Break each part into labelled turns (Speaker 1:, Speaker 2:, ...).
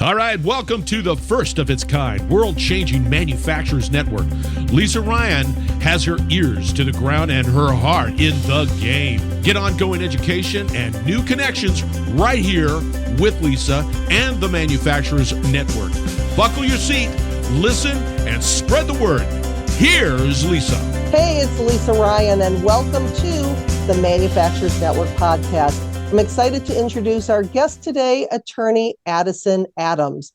Speaker 1: All right, welcome to the first of its kind, world-changing manufacturers network. Lisa Ryan has her ears to the ground and her heart in the game. Get ongoing education and new connections right here with Lisa and the Manufacturers Network. Buckle your seat, listen, and spread the word. Here's Lisa.
Speaker 2: Hey, it's Lisa Ryan, and welcome to the Manufacturers Network podcast. I'm excited to introduce our guest today, attorney Addison Adams.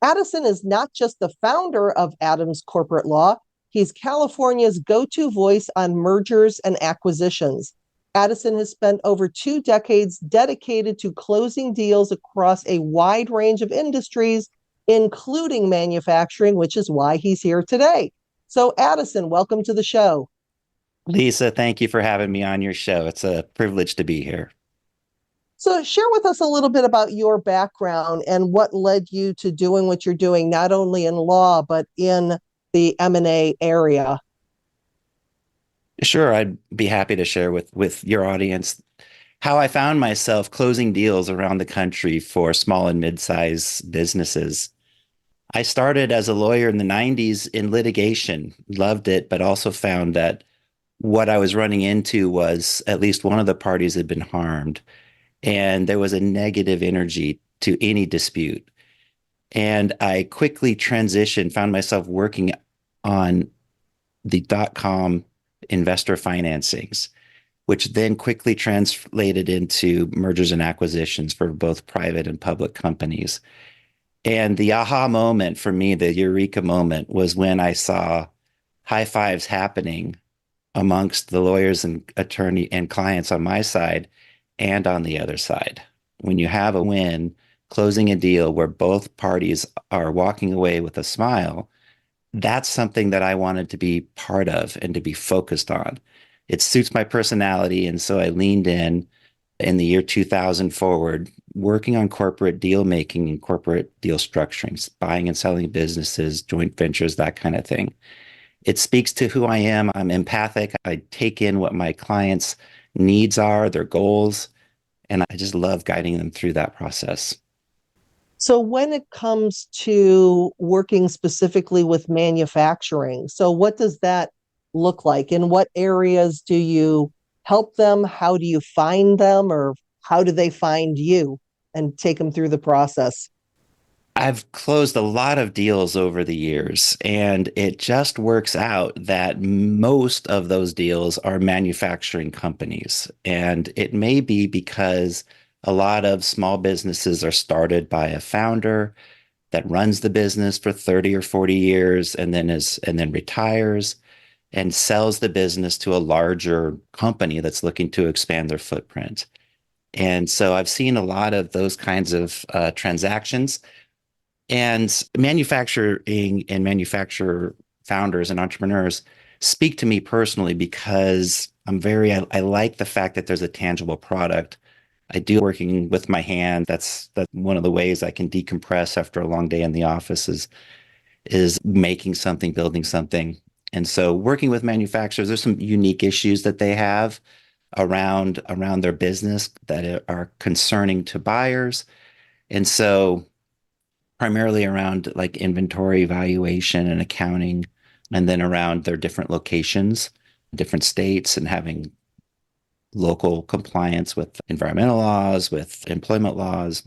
Speaker 2: Addison is not just the founder of Adams Corporate Law, he's California's go-to voice on mergers and acquisitions. Addison has spent over 2 decades dedicated to closing deals across a wide range of industries, including manufacturing, which is why he's here today. So Addison, welcome to the show.
Speaker 3: Lisa, thank you for having me on your show. It's a privilege to be here.
Speaker 2: So share with us a little bit about your background and what led you to doing what you're doing, not only in law, but in the M&A area.
Speaker 3: Sure, I'd be happy to share with your audience how I found myself closing deals around the country for small and mid-sized businesses. I started as a lawyer in the 90s in litigation, loved it, but also found that what I was running into was at least one of the parties had been harmed. And there was a negative energy to any dispute. And I quickly transitioned, found myself working on the .com investor financings, which then quickly translated into mergers and acquisitions for both private and public companies. And the aha moment for me, the eureka moment, was when I saw high fives happening amongst the lawyers and attorney and clients on my side and on the other side. When you have a win, closing a deal where both parties are walking away with a smile, that's something that I wanted to be part of and to be focused on. It suits my personality, and so I leaned in the year 2000 forward, working on corporate deal making and corporate deal structurings, buying and selling businesses, joint ventures, that kind of thing. It speaks to who I am. I'm empathic. I take in what my clients' needs are, their goals, and I just love guiding them through that process.
Speaker 2: So when it comes to working specifically with manufacturing, so what does that look like? In what areas do you help them? How do you find them, or how do they find you and take them through the process?
Speaker 3: I've closed a lot of deals over the years, and it just works out that most of those deals are manufacturing companies. And it may be because a lot of small businesses are started by a founder that runs the business for 30 or 40 years and then retires and sells the business to a larger company that's looking to expand their footprint. And so I've seen a lot of those kinds of transactions. And manufacturing and manufacturer founders and entrepreneurs speak to me personally because I like the fact that there's a tangible product. I do working with my hand. That's one of the ways I can decompress after a long day in the office is making something, building something. And so working with manufacturers, there's some unique issues that they have around their business that are concerning to buyers. And so primarily around like inventory valuation and accounting, and then around their different locations, different states, and having local compliance with environmental laws, with employment laws.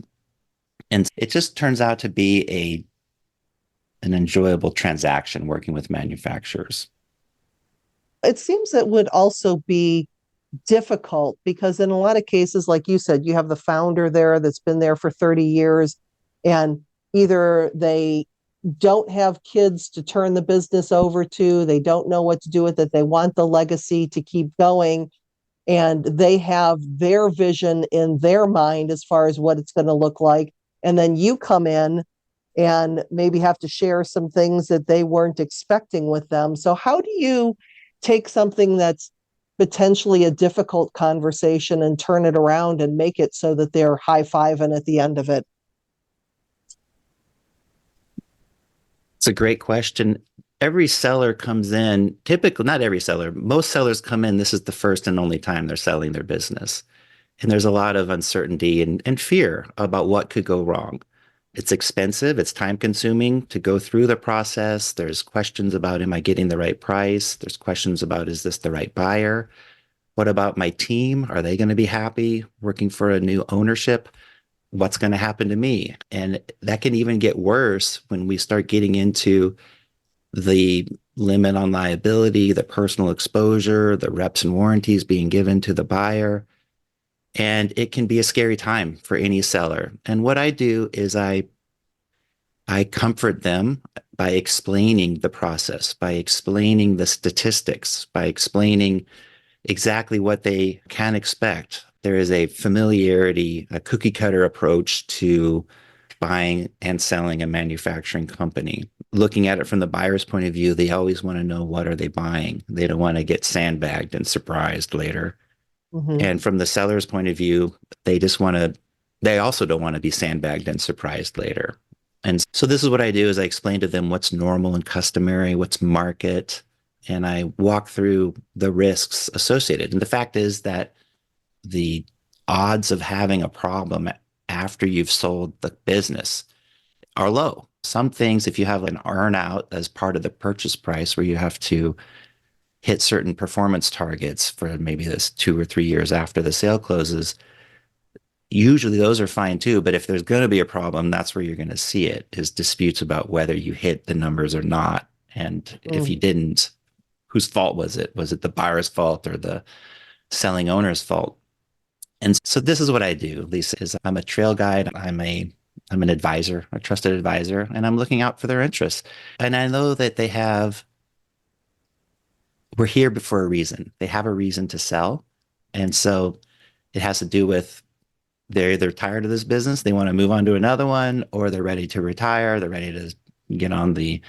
Speaker 3: And it just turns out to be an enjoyable transaction working with manufacturers.
Speaker 2: It seems it would also be difficult because in a lot of cases, like you said, you have the founder there that's been there for 30 years, and either they don't have kids to turn the business over to, they don't know what to do with it, they want the legacy to keep going, and they have their vision in their mind as far as what it's going to look like. And then you come in and maybe have to share some things that they weren't expecting with them. So how do you take something that's potentially a difficult conversation and turn it around and make it so that they're high-fiving at the end of it?
Speaker 3: It's a great question. Every seller comes in, typically, not every seller, most sellers come in, this is the first and only time they're selling their business. And there's a lot of uncertainty and fear about what could go wrong. It's expensive. It's time consuming to go through the process. There's questions about, am I getting the right price? There's questions about, is this the right buyer? What about my team? Are they going to be happy working for a new ownership? What's going to happen to me? And that can even get worse when we start getting into the limit on liability, the personal exposure, the reps and warranties being given to the buyer. And it can be a scary time for any seller. And what I do is I comfort them by explaining the process, by explaining the statistics, by explaining exactly what they can expect. There is a familiarity, a cookie cutter approach to buying and selling a manufacturing company. Looking at it from the buyer's point of view, they always want to know, what are they buying? They don't want to get sandbagged and surprised later.
Speaker 2: Mm-hmm.
Speaker 3: And from the seller's point of view, they also don't want to be sandbagged and surprised later. And so this is what I do is I explain to them what's normal and customary, what's market, and I walk through the risks associated. And the fact is that the odds of having a problem after you've sold the business are low. Some things, if you have an earn out as part of the purchase price where you have to hit certain performance targets for maybe this 2 or 3 years after the sale closes, usually those are fine too. But if there's going to be a problem, that's where you're going to see it, is disputes about whether you hit the numbers or not. And if you didn't, whose fault was it? Was it the buyer's fault or the selling owner's fault? And so this is what I do, Lisa, is I'm a trail guide. I'm an advisor, a trusted advisor, and I'm looking out for their interests. And I know that we're here for a reason. They have a reason to sell. And so it has to do with they're either tired of this business, they want to move on to another one, or they're ready to retire, they're ready to get on the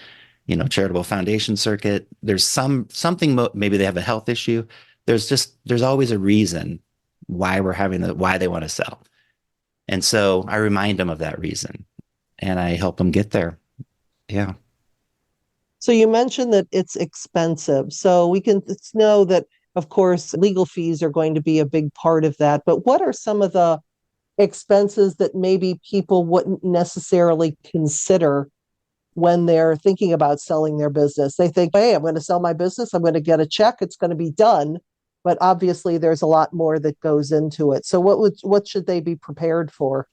Speaker 3: charitable foundation circuit. There's something, maybe they have a health issue. There's always a reason why why they want to sell. And so I remind them of that reason and I help them get there. Yeah.
Speaker 2: So you mentioned that it's expensive. So we can know that, of course, legal fees are going to be a big part of that. But what are some of the expenses that maybe people wouldn't necessarily consider when they're thinking about selling their business? They think, hey, I'm going to sell my business, I'm going to get a check, it's going to be done. But obviously there's a lot more that goes into it. So what should they be prepared for?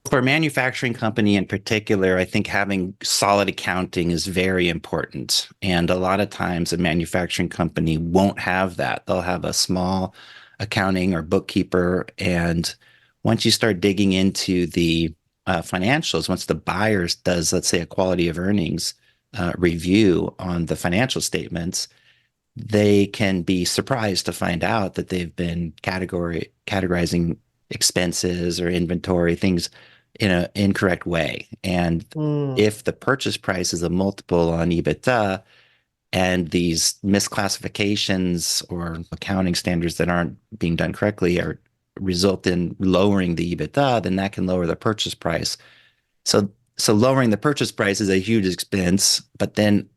Speaker 3: For a manufacturing company in particular, I think having solid accounting is very important. And a lot of times a manufacturing company won't have that. They'll have a small accounting or bookkeeper. And once you start digging into the financials, once the buyer does, let's say, a quality of earnings review on the financial statements, they can be surprised to find out that they've been categorizing expenses or inventory things in an incorrect way. And if the purchase price is a multiple on EBITDA and these misclassifications or accounting standards that aren't being done correctly result in lowering the EBITDA, then that can lower the purchase price. So lowering the purchase price is a huge expense, but then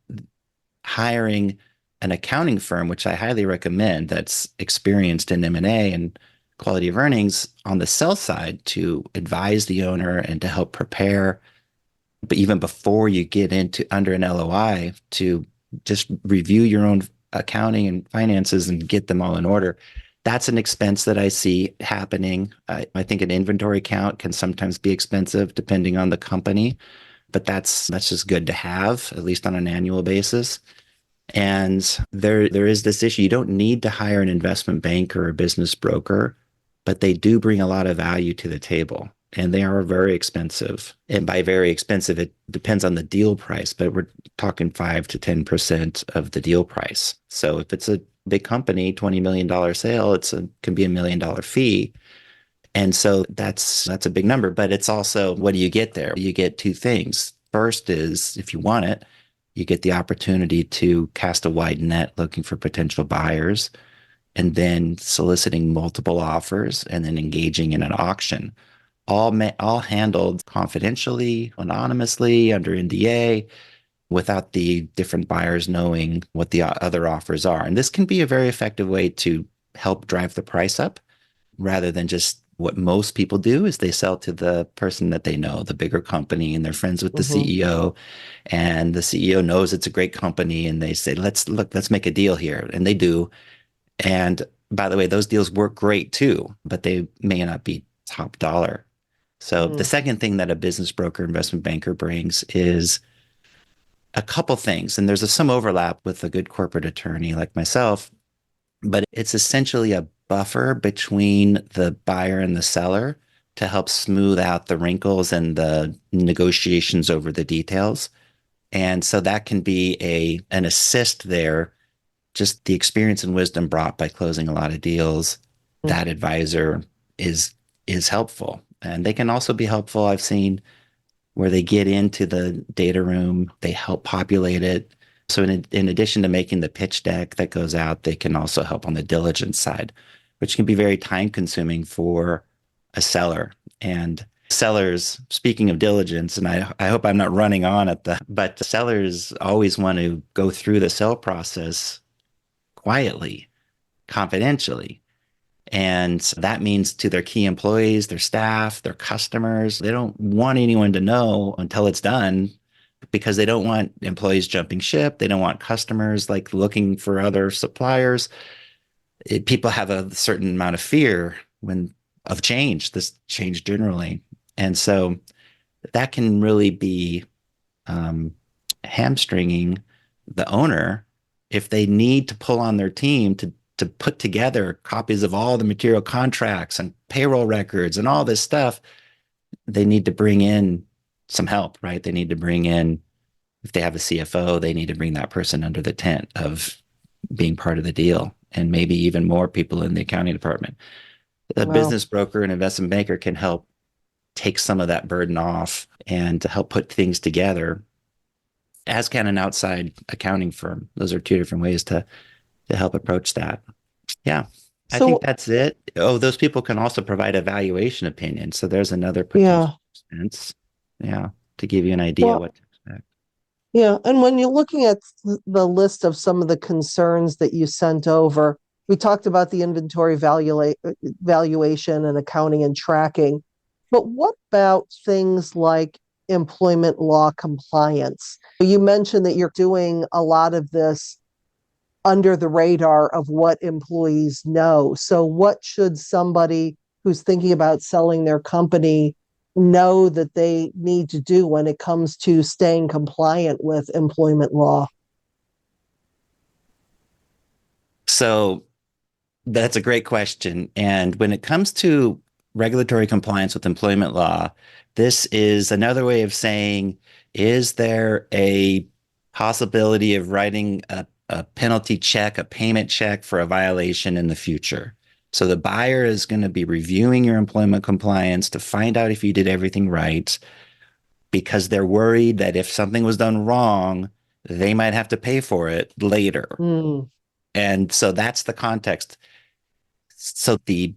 Speaker 3: hiring an accounting firm, which I highly recommend, that's experienced in M&A and quality of earnings on the sell side to advise the owner and to help prepare, but even before you get into under an LOI, to just review your own accounting and finances and get them all in order. That's an expense that I see happening. I think an inventory count can sometimes be expensive depending on the company, but that's just good to have, at least on an annual basis. And there is this issue. You don't need to hire an investment banker or a business broker, but they do bring a lot of value to the table, and they are very expensive. And by very expensive, it depends on the deal price, but we're talking 5 to 10% of the deal price. So if it's a big company, $20 million sale, can be $1 million fee. And so that's a big number, but it's also, what do you get there? You get two things. First is, if you want it, you get the opportunity to cast a wide net looking for potential buyers, and then soliciting multiple offers, and then engaging in an auction, all handled confidentially, anonymously, under NDA, without the different buyers knowing what the other offers are. And this can be a very effective way to help drive the price up, rather than just What most people do is they sell to the person that they know, the bigger company, and they're friends with the
Speaker 2: Mm-hmm.
Speaker 3: CEO, and the CEO knows it's a great company, and they say, let's make a deal here. And they do. And by the way, those deals work great too, but they may not be top dollar. So the
Speaker 2: Mm.
Speaker 3: second thing that a business broker, investment banker brings is a couple things. And there's some overlap with a good corporate attorney like myself, but it's essentially a buffer between the buyer and the seller to help smooth out the wrinkles and the negotiations over the details. And so that can be an assist there, just the experience and wisdom brought by closing a lot of deals. That advisor is helpful. And they can also be helpful. I've seen where they get into the data room, they help populate it. So in addition to making the pitch deck that goes out, they can also help on the diligence side, which can be very time consuming for a seller. And sellers, speaking of diligence, and I hope I'm not running on but the sellers always want to go through the sale process quietly, confidentially. And that means to their key employees, their staff, their customers, they don't want anyone to know until it's done because they don't want employees jumping ship. They don't want customers like looking for other suppliers. People have a certain amount of fear of change, this change generally. And so that can really be hamstringing the owner if they need to pull on their team to put together copies of all the material contracts and payroll records and all this stuff. They need to bring in some help, right? They need to bring in, if they have a CFO, they need to bring that person under the tent of being part of the deal, and maybe even more people in the accounting department. A
Speaker 2: Wow.
Speaker 3: business broker and investment banker can help take some of that burden off and to help put things together, as can an outside accounting firm. Those are two different ways to help approach that. Yeah, I think
Speaker 2: So,
Speaker 3: that's it. Oh, those people can also provide a valuation opinion. So there's another
Speaker 2: yeah,
Speaker 3: potential expense. Yeah, to give you an idea
Speaker 2: well,
Speaker 3: what to expect.
Speaker 2: yeah. And when you're looking at the list of some of the concerns that you sent over, we talked about the inventory valuation and accounting and tracking. But what about things like employment law compliance? You mentioned that you're doing a lot of this under the radar of what employees know. So, what should somebody who's thinking about selling their company know that they need to do when it comes to staying compliant with employment law?
Speaker 3: So that's a great question. And when it comes to regulatory compliance with employment law, this is another way of saying, is there a possibility of writing a penalty check, a payment check for a violation in the future? So the buyer is going to be reviewing your employment compliance to find out if you did everything right, because they're worried that if something was done wrong, they might have to pay for it later.
Speaker 2: Mm.
Speaker 3: And so that's the context. So the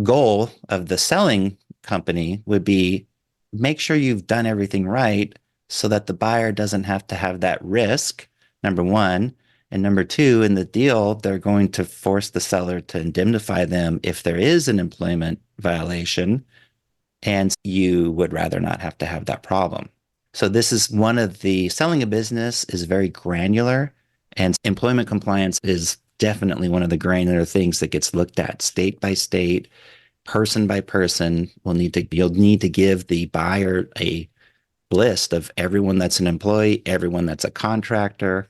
Speaker 3: goal of the selling company would be make sure you've done everything right so that the buyer doesn't have to have that risk, number one. And number two, in the deal, they're going to force the seller to indemnify them if there is an employment violation, and you would rather not have to have that problem. So this is one of the selling a business is very granular, and employment compliance is definitely one of the granular things that gets looked at state by state, person by person. You'll need to give the buyer a list of everyone that's an employee, everyone that's a contractor,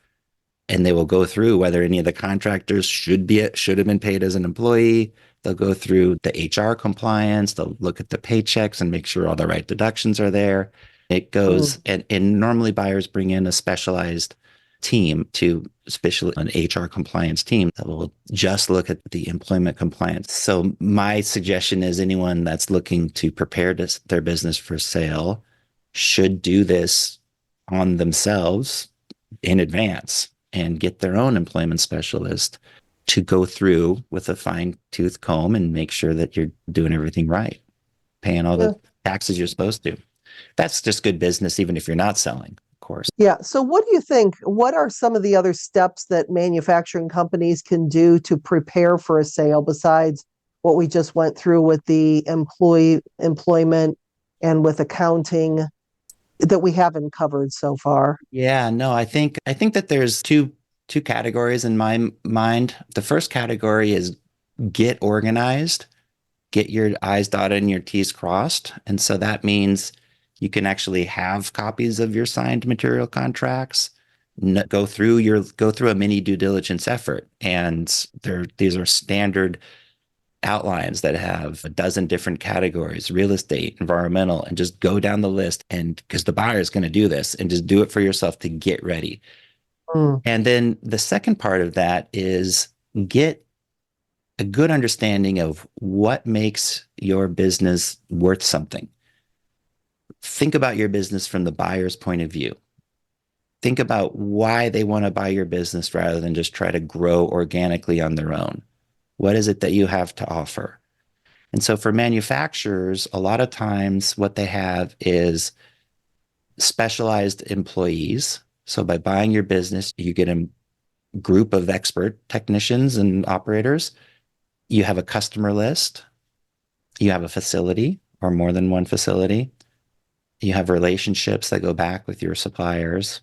Speaker 3: and they will go through whether any of the contractors should have been paid as an employee. They'll go through the HR compliance. They'll look at the paychecks and make sure all the right deductions are there. It goes, and normally buyers bring in a specialized team especially an HR compliance team that will just look at the employment compliance. So my suggestion is anyone that's looking to prepare their business for sale should do this on themselves in advance and get their own employment specialist to go through with a fine-tooth comb and make sure that you're doing everything right, paying all the taxes you're supposed to. That's just good business, even if you're not selling, of course.
Speaker 2: Yeah. So, what do you think? What are some of the other steps that manufacturing companies can do to prepare for a sale besides what we just went through with the employment and with accounting that we haven't covered so far?
Speaker 3: Yeah, no, I think that there's two categories in my mind. The first category is get organized, get your I's dotted and your T's crossed. And so that means you can actually have copies of your signed material contracts, go through a mini due diligence effort. And these are standard outlines that have a dozen different categories, real estate, environmental, and just go down the list. And because the buyer is going to do this, and just do it for yourself to get ready.
Speaker 2: Mm,
Speaker 3: And then the second part of that is get a good understanding of what makes your business worth something. Think about your business from the buyer's point of view. Think about why they want to buy your business rather than just try to grow organically on their own. What is it that you have to offer? And so for manufacturers, a lot of times what they have is specialized employees. So by buying your business, you get a group of expert technicians and operators. You have a customer list. You have a facility or more than one facility. You have relationships that go back with your suppliers.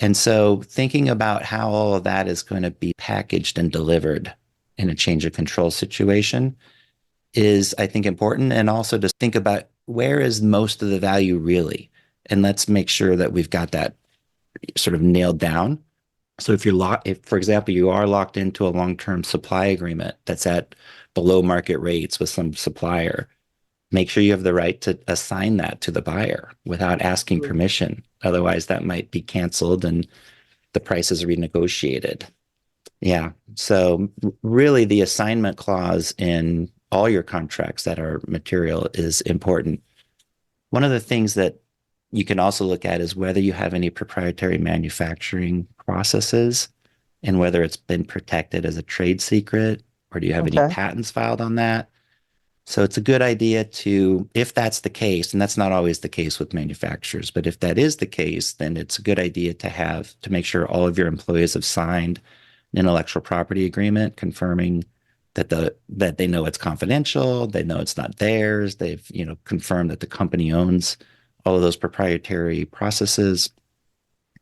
Speaker 3: And so thinking about how all of that is going to be packaged and delivered in a change of control situation is, I think, important. And also to think about where is most of the value really? And let's make sure that we've got that sort of nailed down. So if, for example, you are locked into a long-term supply agreement that's at below market rates with some supplier, make sure you have the right to assign that to the buyer without asking permission. Otherwise, that might be canceled and the price is renegotiated. Yeah. So really the assignment clause in all your contracts that are material is important. One of the things that you can also look at is whether you have any proprietary manufacturing processes and whether it's been protected as a trade secret, or do you have any
Speaker 2: okay.
Speaker 3: patents filed on that? So it's a good idea to, if that's the case, and that's not always the case with manufacturers, but if that is the case, then it's a good idea to make sure all of your employees have signed an intellectual property agreement confirming that they know it's confidential, they know it's not theirs, they've confirmed that the company owns all of those proprietary processes.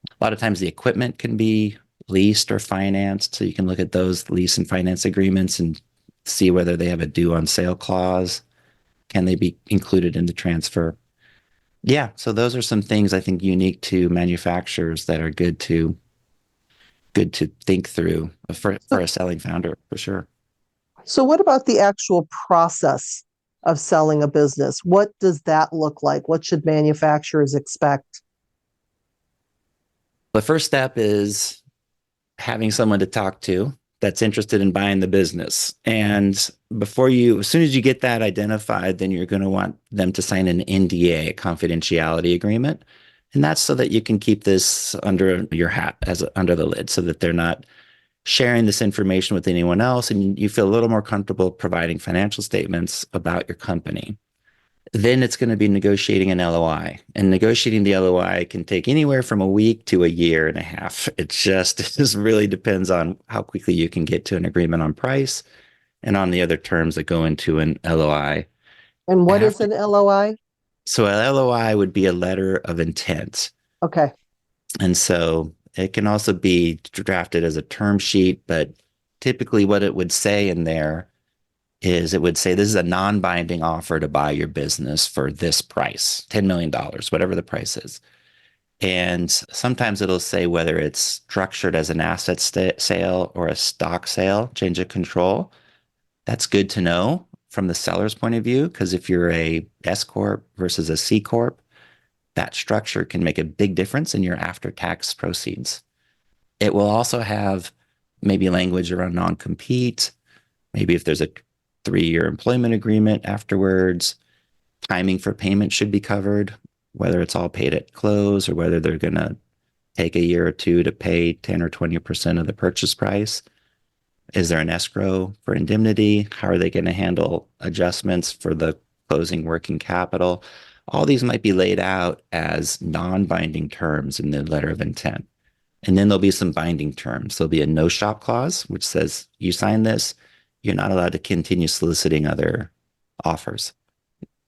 Speaker 3: A lot of times the equipment can be leased or financed, so you can look at those lease and finance agreements and see whether they have a due on sale clause. Can they be included in the transfer? Yeah, so those are some things I think unique to manufacturers that are good to think through for a selling founder, for sure.
Speaker 2: So what about the actual process of selling a business? What does that look like? What should manufacturers expect?
Speaker 3: The first step is having someone to talk to that's interested in buying the business. And as soon as you get that identified, then you're going to want them to sign an NDA, a confidentiality agreement. And that's so that you can keep this under your hat, under the lid, so that they're not sharing this information with anyone else, and you feel a little more comfortable providing financial statements about your company. Then it's going to be negotiating an LOI, and negotiating the LOI can take anywhere from a week to a year and a half. It just really depends on how quickly you can get to an agreement on price and on the other terms that go into an LOI.
Speaker 2: And what is an LOI?
Speaker 3: So an LOI would be a letter of intent.
Speaker 2: Okay.
Speaker 3: And so it can also be drafted as a term sheet, but typically what it would say in there is it would say this is a non-binding offer to buy your business for this price, $10 million, whatever the price is. And sometimes it'll say whether it's structured as an asset sale or a stock sale, change of control. That's good to know from the seller's point of view, because if you're a S Corp versus a C Corp, that structure can make a big difference in your after-tax proceeds. It will also have maybe language around non-compete, maybe if there's a 3-year employment agreement afterwards, timing for payment should be covered, whether it's all paid at close or whether they're going to take a year or two to pay 10 or 20% of the purchase price. Is there an escrow for indemnity? How are they going to handle adjustments for the closing working capital? All these might be laid out as non-binding terms in the letter of intent. And then there'll be some binding terms. There'll be a no shop clause, which says you sign this, you're not allowed to continue soliciting other offers.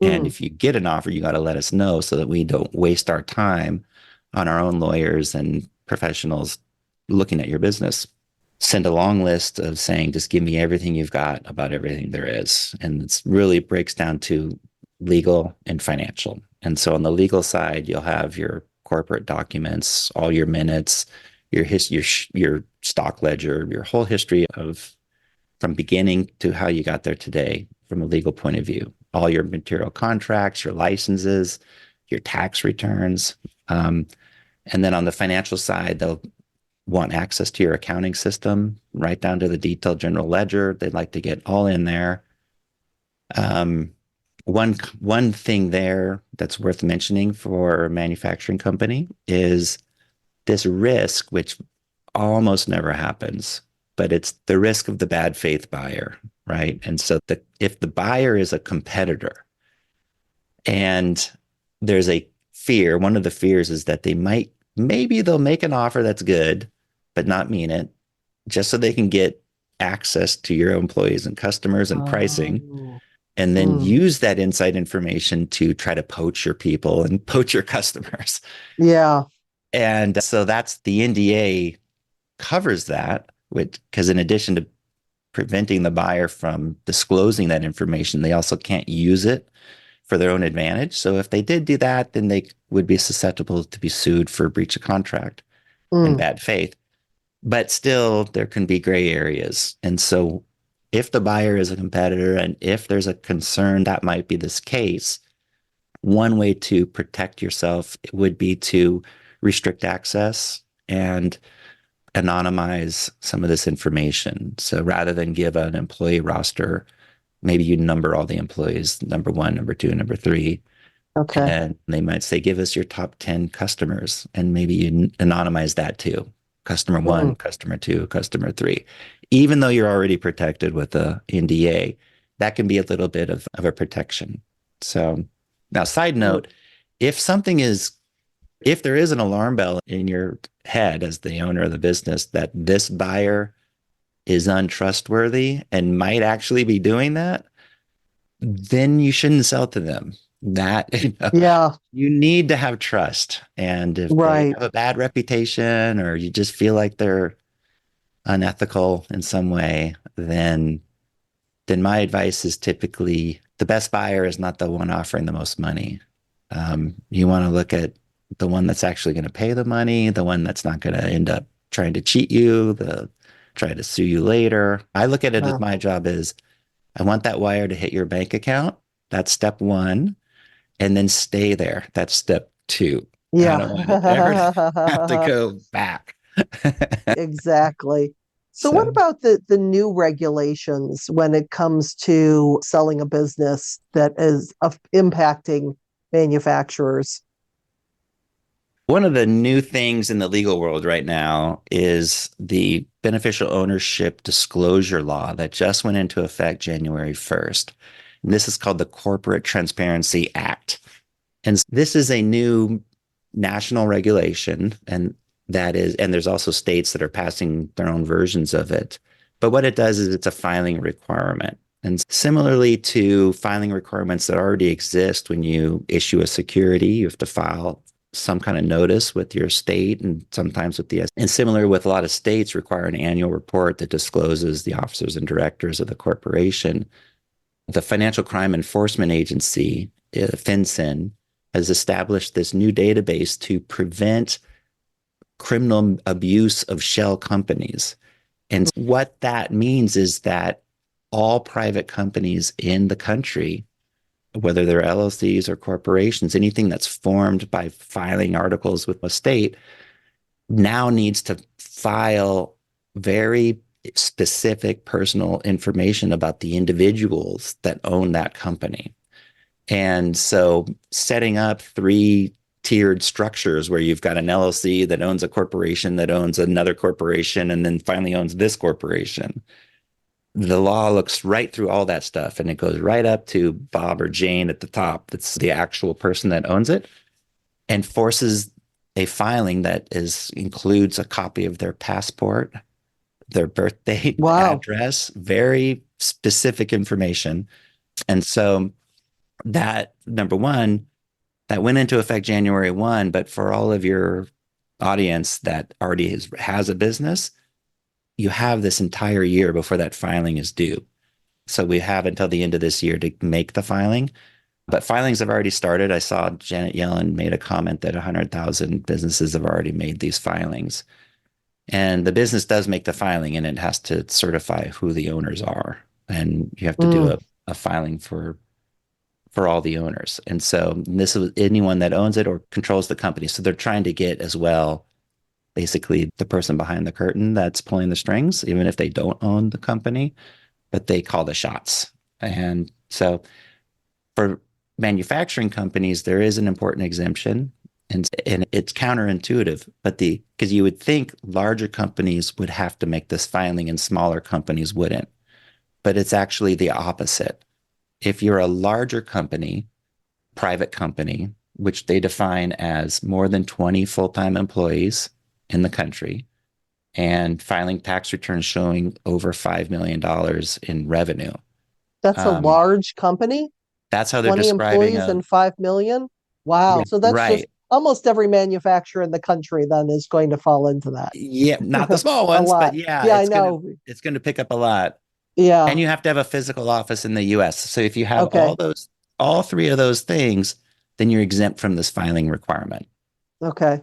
Speaker 3: And
Speaker 2: Mm.
Speaker 3: if you get an offer, you got to let us know so that we don't waste our time on our own lawyers and professionals looking at your business. Send a long list of saying, just give me everything you've got about everything there is. And it really breaks down to legal and financial. And so on the legal side, you'll have your corporate documents, all your minutes, your stock ledger, your whole history of from beginning to how you got there today from a legal point of view, all your material contracts, your licenses, your tax returns. And then on the financial side, they'll want access to your accounting system, right down to the detailed general ledger. They'd like to get all in there. One thing there that's worth mentioning for a manufacturing company is this risk, which almost never happens, but it's the risk of the bad faith buyer, right? And so if the buyer is a competitor and there's a fear, one of the fears is that maybe they'll make an offer that's good, but not mean it, just so they can get access to your employees and customers and pricing,
Speaker 2: Oh.
Speaker 3: and then
Speaker 2: Mm.
Speaker 3: use that inside information to try to poach your people and poach your customers.
Speaker 2: Yeah.
Speaker 3: And so that's the NDA covers that, because in addition to preventing the buyer from disclosing that information, they also can't use it for their own advantage. So if they did do that, then they would be susceptible to be sued for breach of contract and
Speaker 2: Mm.
Speaker 3: bad faith. But still, there can be gray areas. And so if the buyer is a competitor and if there's a concern that might be this case, one way to protect yourself would be to restrict access and anonymize some of this information. So rather than give an employee roster, maybe you number all the employees, number 1, number 2, number 3.
Speaker 2: Okay.
Speaker 3: And they might say, give us your top 10 customers. And maybe you anonymize that too. Customer 1,
Speaker 2: Mm.
Speaker 3: customer 2, customer 3. Even though you're already protected with the NDA, that can be a little bit of a protection. So now, side note, if there is an alarm bell in your head as the owner of the business that this buyer is untrustworthy and might actually be doing that, then you shouldn't sell to them.
Speaker 2: Yeah.
Speaker 3: You need to have trust. And if they
Speaker 2: Right.
Speaker 3: have a bad reputation or you just feel like they're unethical in some way, then my advice is typically the best buyer is not the one offering the most money. You want to look at the one that's actually going to pay the money, the one that's not going to end up trying to cheat you, try to sue you later. I look at it as
Speaker 2: Wow.
Speaker 3: my job is I want that wire to hit your bank account. That's step 1. And then stay there. That's step 2. I don't want it ever to have to
Speaker 2: Yeah.
Speaker 3: go back.
Speaker 2: Exactly. So what
Speaker 3: So
Speaker 2: about the new regulations when it comes to selling a business that is impacting manufacturers?
Speaker 3: one of the new things in the legal world right now is the beneficial ownership disclosure law that just went into effect January 1st. And this is called the Corporate Transparency Act. And this is a new national regulation, and there's also states that are passing their own versions of it. But what it does is it's a filing requirement. And similarly to filing requirements that already exist when you issue a security, you have to file some kind of notice with your state and sometimes with the and similar with a lot of states require an annual report that discloses the officers and directors of the corporation. The Financial Crime Enforcement Agency, FinCEN, has established this new database to prevent criminal abuse of shell companies. And what that means is that all private companies in the country, whether they're LLCs or corporations, anything that's formed by filing articles with a state, now needs to file very specific personal information about the individuals that own that company. And so setting up 3-tiered structures where you've got an LLC that owns a corporation that owns another corporation and then finally owns this corporation. The law looks right through all that stuff and it goes right up to Bob or Jane at the top. That's the actual person that owns it, and forces a filing that includes a copy of their passport, their birth date,
Speaker 2: Wow.
Speaker 3: address, very specific information. And so that, number one, that went into effect January 1, but for all of your audience that already has a business, you have this entire year before that filing is due. So we have until the end of this year to make the filing. But filings have already started. I saw Janet Yellen made a comment that 100,000 businesses have already made these filings. And the business does make the filing, and it has to certify who the owners are. And you have to do a filing for all the owners. And so this is anyone that owns it or controls the company. So they're trying to get as well, basically the person behind the curtain that's pulling the strings, even if they don't own the company, but they call the shots. And so for manufacturing companies, there is an important exemption, and it's counterintuitive, but because you would think larger companies would have to make this filing and smaller companies wouldn't, but it's actually the opposite. If you're a larger company, private company, which they define as more than 20 full-time employees in the country, and filing tax returns showing over $5 million in revenue.
Speaker 2: That's a large company?
Speaker 3: That's how they're
Speaker 2: 20
Speaker 3: describing
Speaker 2: employees and 5 million? Wow.
Speaker 3: Yeah,
Speaker 2: So that's
Speaker 3: right.
Speaker 2: just almost every manufacturer in the country then is going to fall into that.
Speaker 3: Yeah, not the small ones, but yeah,
Speaker 2: I know.
Speaker 3: It's going to pick up a lot.
Speaker 2: Yeah.
Speaker 3: And you have to have a physical office in the US. So if you have all three of those things, then you're exempt from this filing requirement.
Speaker 2: Okay.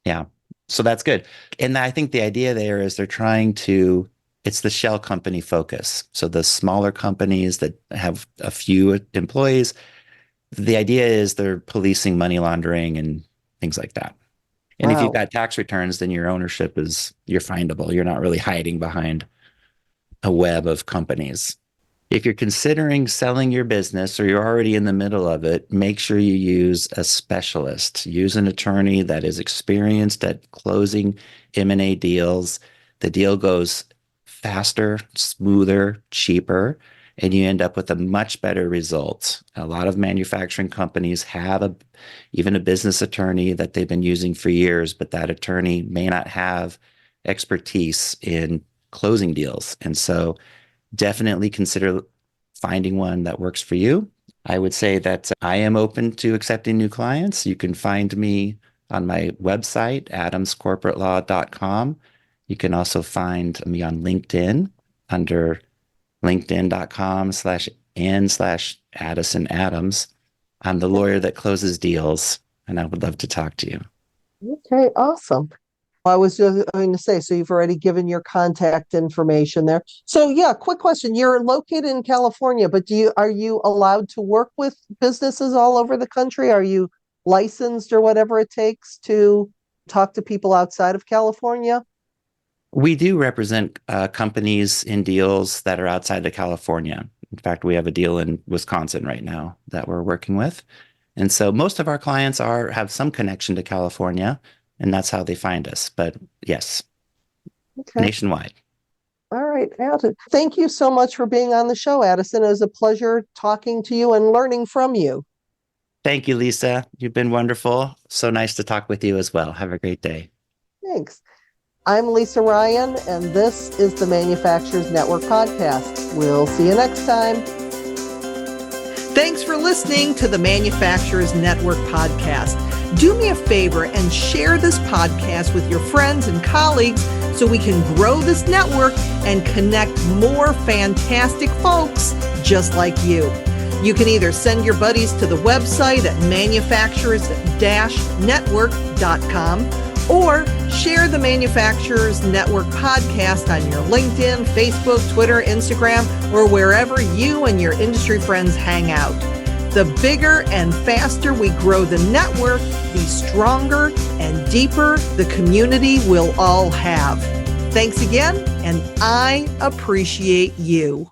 Speaker 3: Yeah. So that's good. And I think the idea there is it's the shell company focus. So the smaller companies that have a few employees, the idea is they're policing money laundering and things like that. And if you've got tax returns, then your ownership you're findable. You're not really hiding behind a web of companies. If you're considering selling your business or you're already in the middle of it, make sure you use a specialist. Use an attorney that is experienced at closing M&A deals. The deal goes faster, smoother, cheaper, and you end up with a much better result. A lot of manufacturing companies have even a business attorney that they've been using for years, but that attorney may not have expertise in closing deals. And so definitely consider finding one that works for you. I would say that I am open to accepting new clients. You can find me on my website, adamscorporatelaw.com. You can also find me on LinkedIn under linkedin.com/n/Addison Adams. I'm the lawyer that closes deals, and I would love to talk to you.
Speaker 2: Okay, awesome. I was just going to say, so you've already given your contact information there. So yeah, quick question. You're located in California, but are you allowed to work with businesses all over the country? Are you licensed or whatever it takes to talk to people outside of California?
Speaker 3: We do represent companies in deals that are outside of California. In fact, we have a deal in Wisconsin right now that we're working with. And so most of our clients have some connection to California, and that's how they find us. But yes, nationwide.
Speaker 2: All right, Addison. Thank you so much for being on the show, Addison. It was a pleasure talking to you and learning from you.
Speaker 3: Thank you, Lisa. You've been wonderful. So nice to talk with you as well. Have a great day.
Speaker 2: Thanks. I'm Lisa Ryan, and this is the Manufacturers Network podcast. We'll see you next time. Thanks for listening to the Manufacturers Network podcast. Do me a favor and share this podcast with your friends and colleagues so we can grow this network and connect more fantastic folks just like you. You can either send your buddies to the website at manufacturers-network.com or share the Manufacturers Network podcast on your LinkedIn, Facebook, Twitter, Instagram, or wherever you and your industry friends hang out. The bigger and faster we grow the network, the stronger and deeper the community we'll all have. Thanks again, and I appreciate you.